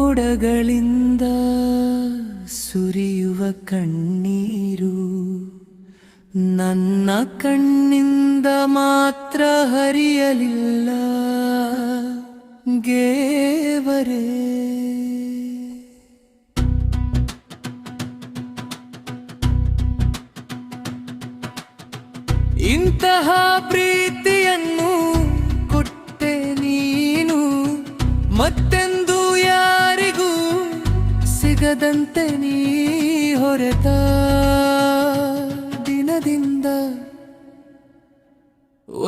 ಮೋಡಗಳಿಂದ ಸುರಿಯುವ ಕಣ್ಣೀರು ನನ್ನ ಕಣ್ಣಿಂದ ಮಾತ್ರ ಹರಿಯಲಿಲ್ಲ ದೇವರೇ. ಇಂತಹ ಪ್ರೀತಿಯನ್ನು ಕೊಟ್ಟೆ ನೀನು, ಮತ್ತೆಂದು ಯಾರಿಗೂ ಸಿಗದಂತೆ ನೀ ಹೊರೆತ ದಿನದಿಂದ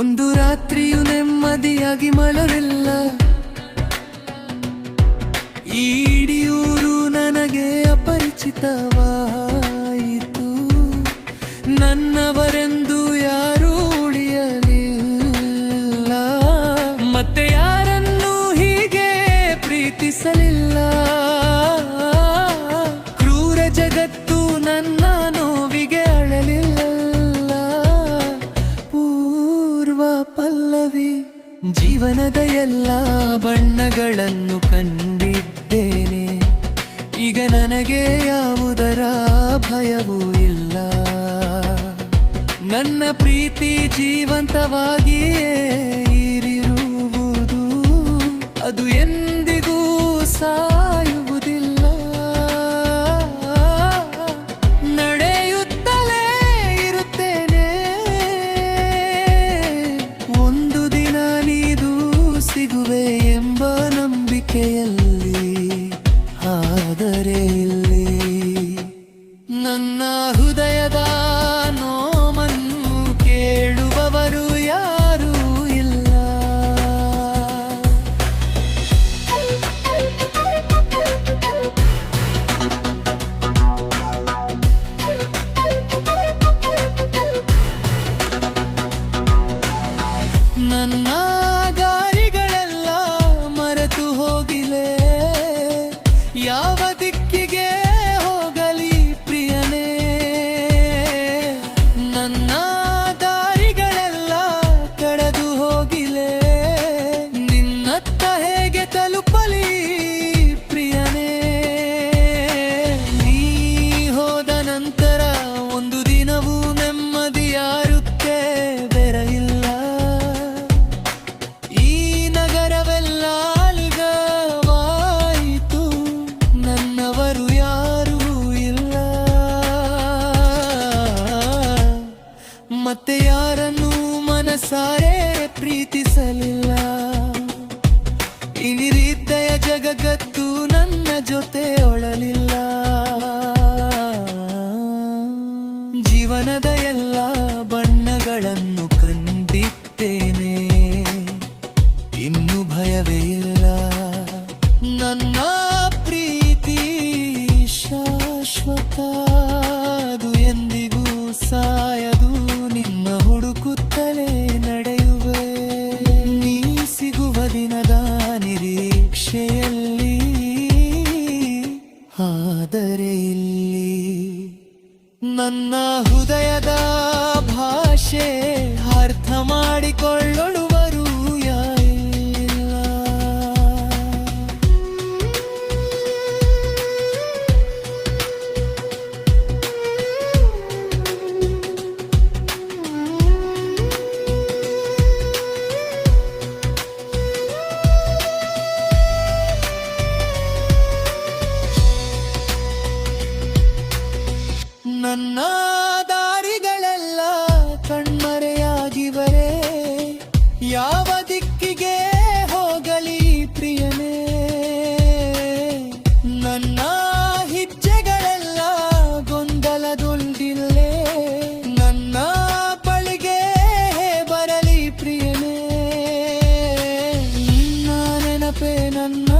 ಒಂದು ರಾತ್ರಿಯು ನೆಮ್ಮದಿಯಾಗಿ ಮಲರಿಲ್ಲ. ಈ ಇಡಿಯೂರು ನನಗೆ ಅಪರಿಚಿತವಾಯಿತು, ನನ್ನವರೆಂದು ಯಾರೂ ಉಳಿಯಲಿಲ್ಲ, ಮತ್ತೆ ಯಾರನ್ನೂ ಹೀಗೆ ಪ್ರೀತಿಸಲಿಲ್ಲ. ಕ್ರೂರ ಜಗತ್ತು ನನ್ನ ನೋವಿಗೆ ಅಳಲಿಲ್ಲ. ಪೂರ್ವ ಪಲ್ಲವಿ ಜೀವನದ ಎಲ್ಲ ಬಣ್ಣಗಳನ್ನು ಕಂಡಿದ್ದೇನೆ, ಈಗ ನನಗೆ ಯಾವುದರ ಭಯವೂ ಇಲ್ಲ. ನನ್ನ ಪ್ರೀತಿ ಜೀವಂತವಾಗಿಯೇ ಇರಿರುವುದು, ಅದು ಎಂದಿಗೂ ಸಾಯುವುದಿಲ್ಲ. ನಡೆಯುತ್ತಲೇ ಇರುತ್ತೇನೆ, ಒಂದು ದಿನ ನೀದು ಸಿಗುವೆ ಎಂಬ ನಂಬಿಕೆಯಲ್ಲಿ. ಆದರೆ ಇಲ್ಲಿ ನನ್ನ ಹೃದಯದ ನೋವನ್ನು ಕೇಳುವವರು ಯಾರೂ ಇಲ್ಲ. ನನ್ನ ದಾರಿಗಳೆಲ್ಲ ಮರೆತು ಹೋಗಿಲೆ, ಯಾವ ದಿಕ್ಕಿಗೆ ಹೋಗಲಿ ಪ್ರಿಯನೇ. ನನ್ನ ದಾರಿಗಳೆಲ್ಲ ಕಳೆದು ಹೋಗಿಲೆ, ನಿನ್ನತ್ತ ಹೇಗೆ ತಲುಪಲಿ ಪ್ರಿಯನೇ. ನೀ ಹೋದ ನಂತರ ಒಂದು ದಿನವೂ ನೆಮ್ಮದಿಯಾರುತ್ತೆ ಬೆರೆಯಿಲ್ಲ. ಈ ನಗರವೆಲ್ಲ ಅಲ್ಗವಾಯಿತು, ನನ್ನವರು ಯಾರೂ ಇಲ್ಲ, ಮತ್ತೆ ಯಾರನ್ನೂ ಮನಸಾರೆ ಪ್ರೀತಿಸಲಿಲ್ಲ. ಈ ನಿರ್ದಯ ಜಗತ್ತು ನನ್ನ ಜೊತೆ ಒಳಲಿಲ್ಲ. ಜೀವನದ ಎಲ್ಲ ಬಣ್ಣಗಳನ್ನು ಕಂಡಿದ್ದೇನೆ, ಇನ್ನು ಭಯವೇ ಇಲ್ಲ. ನನ್ನ ಪ್ರೀತಿ ಶಾಶ್ವತ, ಅದು ಎಂದಿಗೂ ಸಾಯದು. ನಿನ್ನ ಹುಡುಕುತ್ತಲೇ ನಡೆಯುವೆ, ನೀ ಸಿಗುವ ದಿನದ ನಿರೀಕ್ಷೆಯಲ್ಲಿ. ಆದರೆ ಇಲ್ಲಿ ನನ್ನ ಹೃದಯದ ಭಾಷೆ ಅರ್ಥ ಮಾಡಿಕೊಳ್ಳುವರು ಯಾರಿಲ್ಲ. ನನ್ನ ದಾರಿಗಳೆಲ್ಲ ಕಣ್ಮರೆಯಾಗಿವರೆ, ಯಾವ ದಿಕ್ಕಿಗೆ ಹೋಗಲಿ ಪ್ರಿಯನೇ. ನನ್ನ ಹೆಜ್ಜೆಗಳೆಲ್ಲ ಗೊಂದಲದೊಂದಿಲ್ಲೇ, ನನ್ನ ಬಳಿಗೆ ಬರಲಿ ಪ್ರಿಯನೇ. ನಿನ್ನ ನೆನಪೇ ನನ್ನ